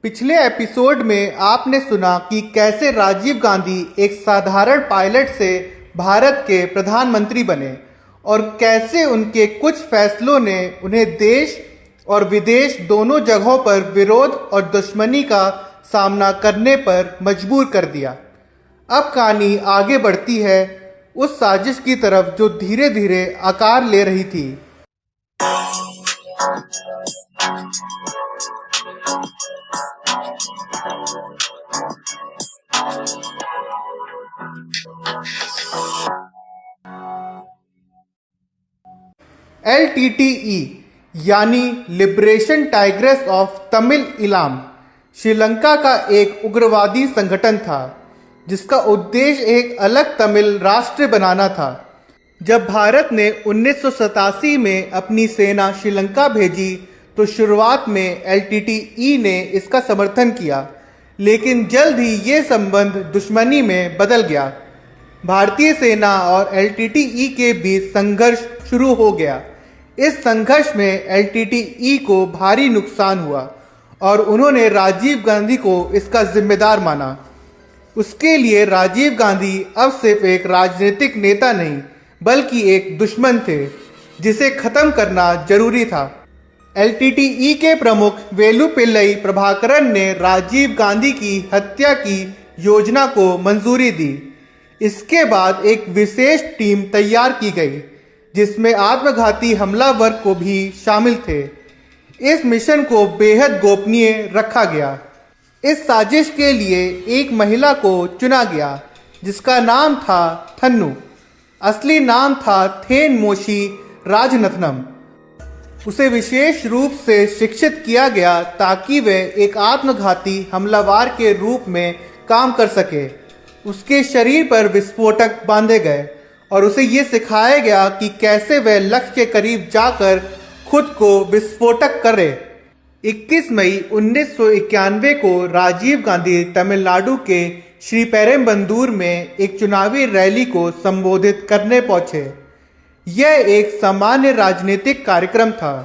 पिछले एपिसोड में आपने सुना कि कैसे राजीव गांधी एक साधारण पायलट से भारत के प्रधानमंत्री बने और कैसे उनके कुछ फैसलों ने उन्हें देश और विदेश दोनों जगहों पर विरोध और दुश्मनी का सामना करने पर मजबूर कर दिया। अब कहानी आगे बढ़ती है उस साजिश की तरफ जो धीरे धीरे आकार ले रही थी। LTTE यानी liberation tigress of Tamil Ilam Sri Lanka का एक उग्रवादी संगठन था जिसका उद्देश्य एक अलग तमिल राष्ट्र बनाना था। जब भारत ने 1987 में अपनी सेना श्रीलंका भेजी तो शुरुआत में LTTE ने इसका समर्थन किया, लेकिन जल्द ही ये संबंध दुश्मनी में बदल गया। भारतीय सेना और LTTE के बीच संघर्ष शुरू हो गया। इस संघर्ष में LTTE को भारी नुकसान हुआ और उन्होंने राजीव गांधी को इसका जिम्मेदार माना। उसके लिए राजीव गांधी अब सिर्फ एक राजनीतिक नेता नहीं बल्कि एक दुश्मन थे जिसे खत्म करना जरूरी था। LTTE के प्रमुख वेलुपिल्लई प्रभाकरन ने राजीव गांधी की हत्या की योजना को मंजूरी दी। इसके बाद एक विशेष टीम तैयार की गई जिसमें आत्मघाती हमलावर को भी शामिल थे। इस मिशन को बेहद गोपनीय रखा गया। इस साजिश के लिए एक महिला को चुना गया जिसका नाम था थन्नू। असली नाम था थेन मोशी राजनथनम। उसे विशेष रूप से शिक्षित किया गया ताकि वह एक आत्मघाती हमलावर के रूप में काम कर सके। उसके शरीर पर विस्फोटक बांधे गए और उसे ये सिखाया गया कि कैसे वह लक्ष्य के करीब जाकर खुद को विस्फोटक करे। 21 मई 1991 को राजीव गांधी तमिलनाडु के श्रीपेरुम्बदूर में एक चुनावी रैली को संबोधित करने पहुंचे। यह एक सामान्य राजनीतिक कार्यक्रम था।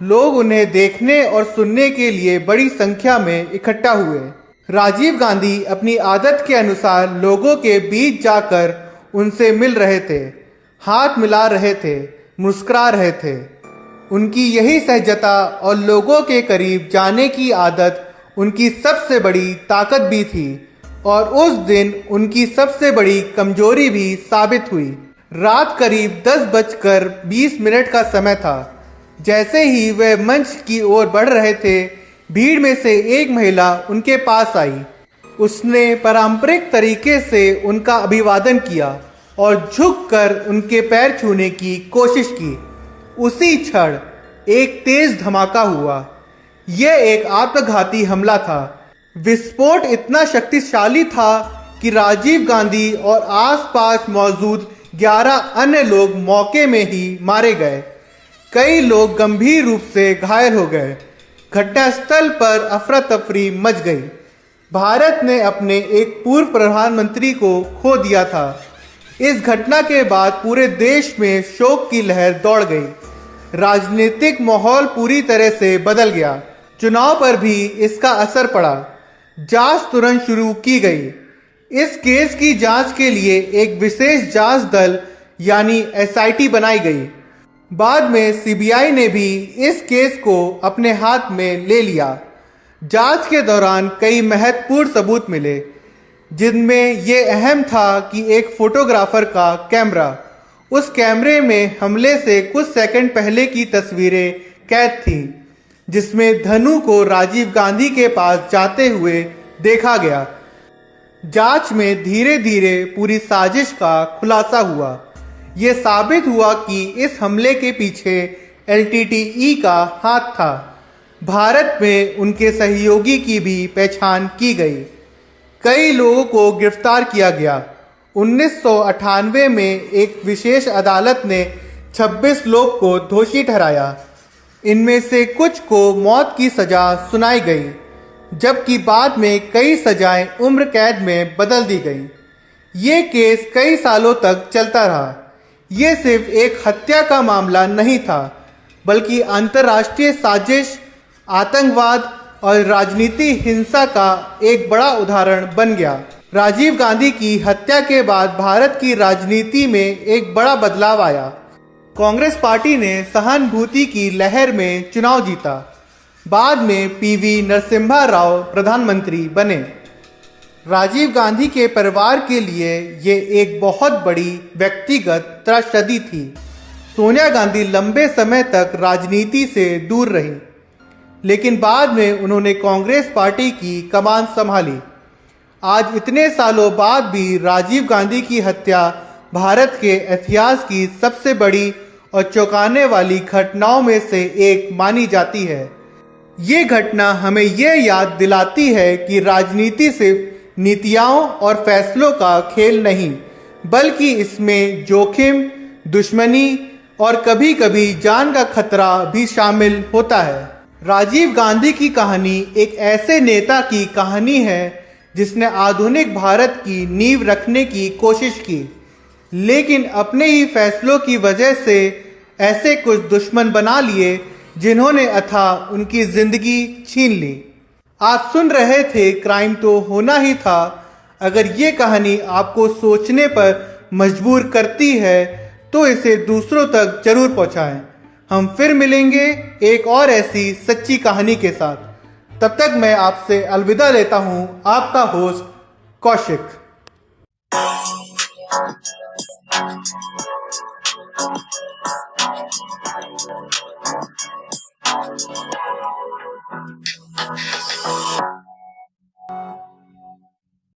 लोग उन्हें देखने और सुनने के लिए बड़ी संख्या में इकट्ठा हुए। राजीव गांधी अपनी आदत के अनुसार लोगों के बीच जाकर उनसे मिल रहे थे, हाथ मिला रहे थे, मुस्कुरा रहे थे। उनकी यही सहजता और लोगों के करीब जाने की आदत उनकी सबसे बड़ी ताकत भी थी और उस दिन उनकी सबसे बड़ी कमजोरी भी साबित हुई। रात करीब 10:20 का समय था। जैसे ही वह मंच की ओर बढ़ रहे थे, भीड़ में से एक महिला उनके पास आई। उसने पारंपरिक तरीके से उनका अभिवादन किया और झुककर उनके पैर छूने की कोशिश की। उसी क्षण एक तेज धमाका हुआ। यह एक आत्मघाती हमला था। विस्फोट इतना शक्तिशाली था कि राजीव गांधी और आसपास मौजूद 11 अन्य लोग मौके में ही मारे गए। कई लोग गंभीर रूप से घायल हो गए। घटनास्थल पर अफरा तफरी मच गई। भारत ने अपने एक पूर्व प्रधानमंत्री को खो दिया था। इस घटना के बाद पूरे देश में शोक की लहर दौड़ गई। राजनीतिक माहौल पूरी तरह से बदल गया। चुनाव पर भी इसका असर पड़ा। जांच तुरंत शुरू की गई। इस केस की जांच के लिए एक विशेष जांच दल यानी SIT बनाई गई। बाद में CBI ने भी इस केस को अपने हाथ में ले लिया। जांच के दौरान कई महत्वपूर्ण सबूत मिले, जिनमें ये अहम था कि एक फोटोग्राफर का कैमरा, उस कैमरे में हमले से कुछ सेकंड पहले की तस्वीरें कैद थीं, जिसमें धनु को राजीव गांधी के पास जाते हुए देखा गया। जांच में धीरे धीरे पूरी साजिश का खुलासा हुआ। ये साबित हुआ कि इस हमले के पीछे LTTE का हाथ था। भारत में उनके सहयोगी की भी पहचान की गई। कई लोगों को गिरफ्तार किया गया। 1998 में एक विशेष अदालत ने 26 लोग को दोषी ठहराया। इनमें से कुछ को मौत की सजा सुनाई गई, जबकि बाद में कई सजाएं उम्र कैद में बदल दी गई। ये केस कई सालों तक चलता रहा। ये सिर्फ एक हत्या का मामला नहीं था, बल्कि अंतर्राष्ट्रीय साजिश, आतंकवाद, और राजनीति हिंसा का एक बड़ा उदाहरण बन गया। राजीव गांधी की हत्या के बाद भारत की राजनीति में एक बड़ा बदलाव आया। कांग्रेस पार्टी ने सहानुभूति की लहर में चुनाव जीता। बाद में पीवी नरसिम्हा राव प्रधानमंत्री बने। राजीव गांधी के परिवार के लिए ये एक बहुत बड़ी व्यक्तिगत त्रासदी थी। सोनिया गांधी लंबे समय तक राजनीति से दूर रही, लेकिन बाद में उन्होंने कांग्रेस पार्टी की कमान संभाली। आज इतने सालों बाद भी राजीव गांधी की हत्या भारत के इतिहास की सबसे बड़ी और चौंकाने वाली घटनाओं में से एक मानी जाती है। ये घटना हमें यह याद दिलाती है कि राजनीति सिर्फ नीतियों और फैसलों का खेल नहीं, बल्कि इसमें जोखिम, दुश्मनी और कभी कभी जान का खतरा भी शामिल होता है। राजीव गांधी की कहानी एक ऐसे नेता की कहानी है जिसने आधुनिक भारत की नींव रखने की कोशिश की, लेकिन अपने ही फैसलों की वजह से ऐसे कुछ दुश्मन बना लिए जिन्होंने अथाह उनकी जिंदगी छीन ली। आप सुन रहे थे क्राइम तो होना ही था। अगर ये कहानी आपको सोचने पर मजबूर करती है तो इसे दूसरों तक जरूर पहुंचाएं। हम फिर मिलेंगे एक और ऐसी सच्ची कहानी के साथ। तब तक मैं आपसे अलविदा लेता हूं, आपका होस्ट कौशिक।